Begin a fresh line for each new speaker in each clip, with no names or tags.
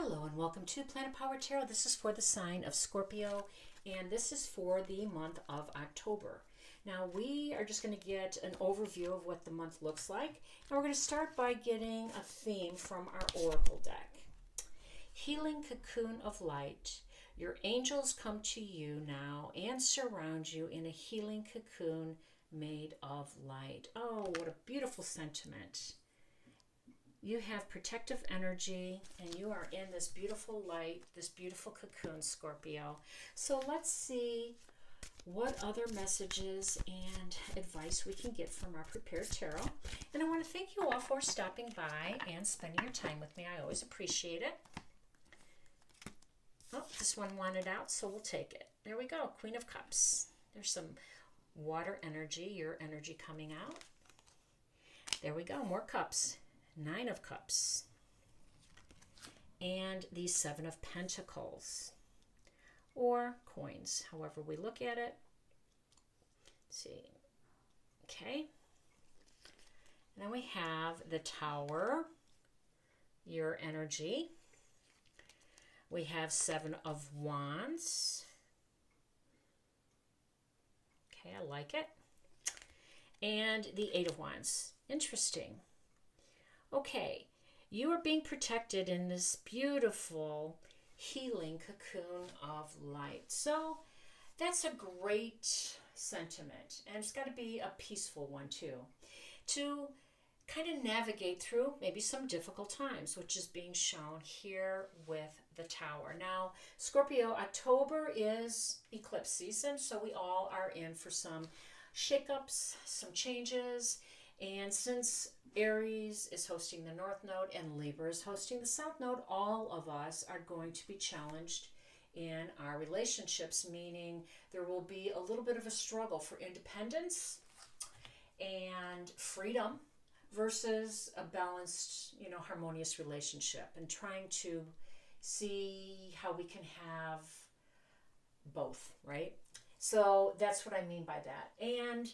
Hello and welcome to Planet Power Tarot. This is for the sign of Scorpio, and this is for the month of October. Now we are just going to get an overview of what the month looks like, and we're going to start by getting a theme from our oracle deck. Healing cocoon of light. Your angels come to you now and surround you in a healing cocoon made of light. Oh, what a beautiful sentiment. You have protective energy and you are in this beautiful light, this beautiful cocoon, Scorpio. So let's see what other messages and advice we can get from our prepared tarot. And I want to thank you all for stopping by and spending your time with me. I always appreciate it. Oh, this one wanted out, so we'll take it. There we go, Queen of Cups. There's some water energy, your energy coming out. There we go, more cups. Nine of Cups, and the Seven of Pentacles, or coins, however we look at it. Let's see. Okay. And then we have the Tower, your energy. We have Seven of Wands. Okay, I like it. And the Eight of Wands. Interesting. Okay, you are being protected in this beautiful healing cocoon of light. So that's a great sentiment, and it's got to be a peaceful one too, to kind of navigate through maybe some difficult times, which is being shown here with the Tower. Now, Scorpio, October is eclipse season, so we all are in for some shakeups, some changes. And since Aries is hosting the North Node and Libra is hosting the South Node, all of us are going to be challenged in our relationships, meaning there will be a little bit of a struggle for independence and freedom versus a balanced, harmonious relationship, and trying to see how we can have both, right? So that's what I mean by that. And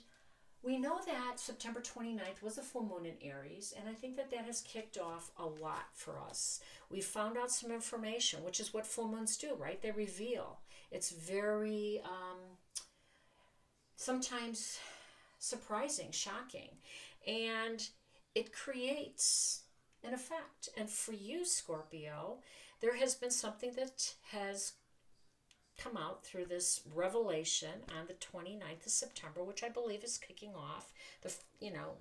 we know that September 29th was a full moon in Aries, and I think that that has kicked off a lot for us. We found out some information, which is what full moons do, right? They reveal. It's very, sometimes surprising, shocking, and it creates an effect. And for you, Scorpio, there has been something that has come out through this revelation on the 29th of September, which I believe is kicking off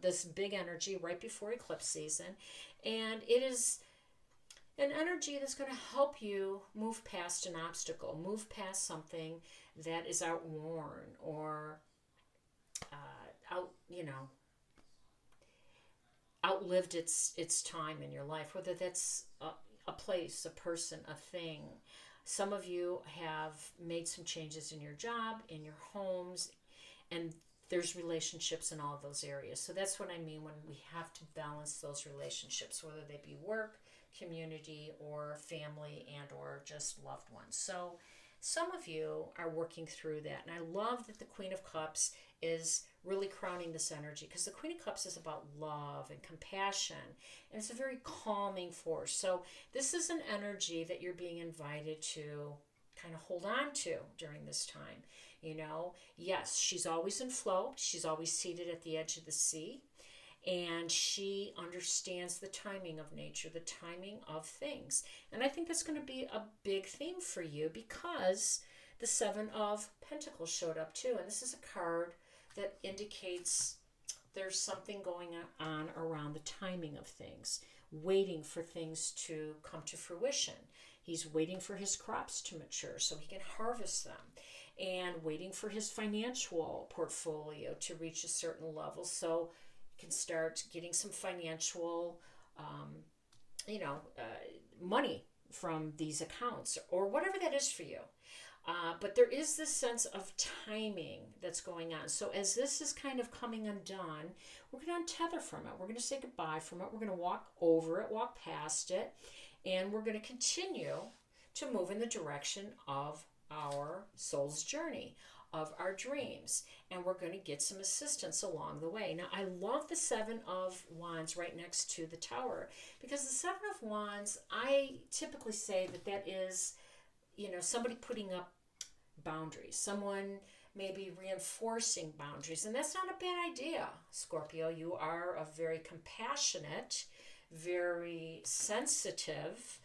this big energy right before eclipse season. And it is an energy that's going to help you move past an obstacle, move past something that is outworn or outlived its time in your life, whether that's a place, a person, a thing. Some of you have made some changes in your job, in your homes, and there's relationships in all of those areas. So that's what I mean when we have to balance those relationships, whether they be work, community, or family, and or just loved ones. So some of you are working through that. And I love that the Queen of Cups is really crowning this energy, because the Queen of Cups is about love and compassion, and it's a very calming force. So this is an energy that you're being invited to kind of hold on to during this time. Yes, she's always in flow. She's always seated at the edge of the sea, and she understands the timing of nature, the timing of things. And I think that's going to be a big theme for you, because the Seven of Pentacles showed up too. And this is a card that indicates there's something going on around the timing of things, waiting for things to come to fruition. He's waiting for his crops to mature so he can harvest them, and waiting for his financial portfolio to reach a certain level so he can start getting some financial, money from these accounts or whatever that is for you. But there is this sense of timing that's going on. So as this is kind of coming undone, we're going to untether from it. We're going to say goodbye from it. We're going to walk over it, walk past it, and we're going to continue to move in the direction of our soul's journey, of our dreams, and we're going to get some assistance along the way. Now, I love the Seven of Wands right next to the Tower, because the Seven of Wands, I typically say that is, somebody putting up boundaries, someone maybe reinforcing boundaries, and that's not a bad idea, Scorpio. You are a very compassionate, very sensitive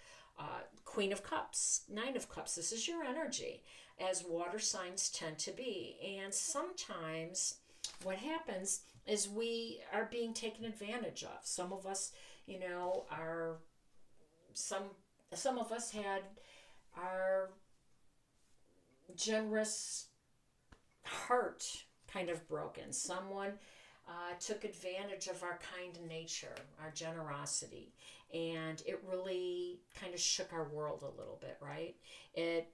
Queen of Cups, Nine of Cups. This is your energy, as water signs tend to be. And sometimes what happens is we are being taken advantage of. Some of us, are, some of us had our generous heart kind of broken. Someone took advantage of our kind nature, our generosity, and it really kind of shook our world a little bit, right? It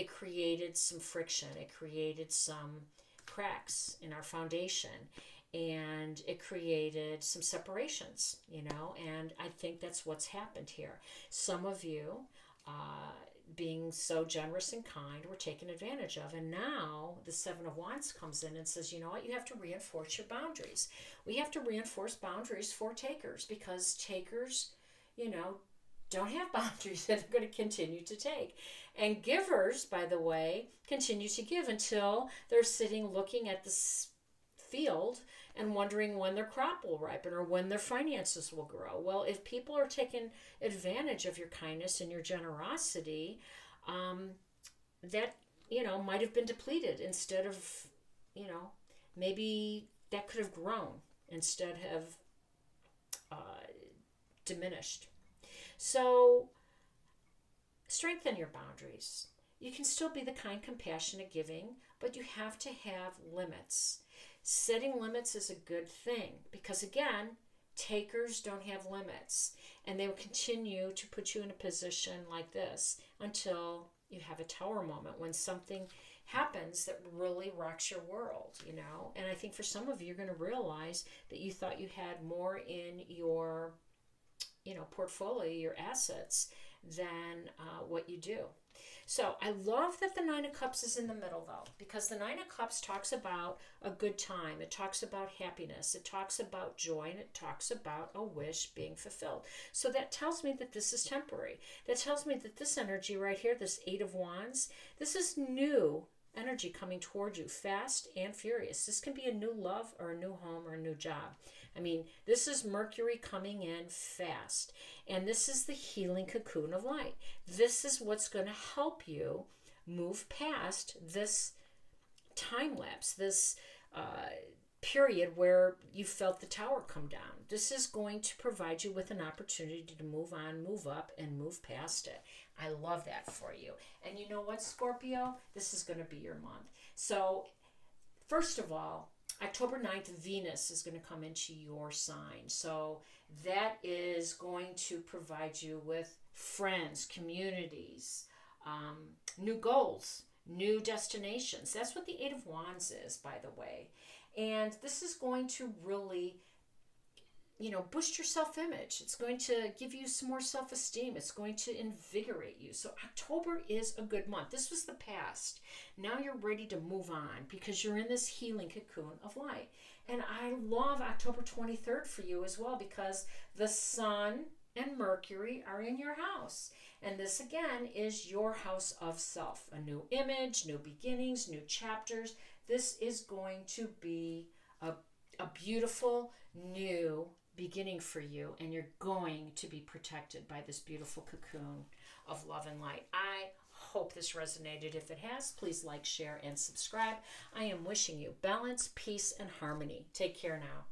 created some friction. It created some cracks in our foundation, and it created some separations, and I think that's what's happened here. Some of you, being so generous and kind, were taken advantage of, and now the Seven of Wands comes in and says, you know what, you have to reinforce your boundaries. We have to reinforce boundaries for takers, because takers, don't have boundaries that are going to continue to take. And givers, by the way, continue to give until they're sitting looking at this field and wondering when their crop will ripen or when their finances will grow. Well, if people are taking advantage of your kindness and your generosity, that, might have been depleted instead of, maybe that could have grown instead of diminished. So strengthen your boundaries. You can still be the kind, compassionate, giving, but you have to have limits. Setting limits is a good thing, because again, takers don't have limits, and they will continue to put you in a position like this until you have a Tower moment, when something happens that really rocks your world, And I think for some of you, you're going to realize that you thought you had more in your portfolio, your assets, than what you do. So I love that the Nine of Cups is in the middle, though, because the Nine of Cups talks about a good time. It talks about happiness. It talks about joy, and it talks about a wish being fulfilled. So that tells me that this is temporary. That tells me that this energy right here, this Eight of Wands, this is new energy coming toward you, fast and furious. This can be a new love or a new home or a new job. I mean, this is Mercury coming in fast, and this is the healing cocoon of light. This is what's going to help you move past this time lapse, this period where you felt the Tower come down. This is going to provide you with an opportunity to move on, move up, and move past it. I love that for you. And you know what, Scorpio? This is going to be your month. So, first of all, October 9th, Venus is going to come into your sign. So that is going to provide you with friends, communities, new goals, new destinations. That's what the Eight of Wands is, by the way. And this is going to really, boost your self-image. It's going to give you some more self-esteem. It's going to invigorate you. So October is a good month. This was the past. Now you're ready to move on, because you're in this healing cocoon of light. And I love October 23rd for you as well, because the Sun and Mercury are in your house. And this, again, is your house of self. A new image, new beginnings, new chapters. This is going to be a beautiful new beginning for you, and you're going to be protected by this beautiful cocoon of love and light. I hope this resonated. If it has, please like, share, and subscribe. I am wishing you balance, peace, and harmony. Take care now.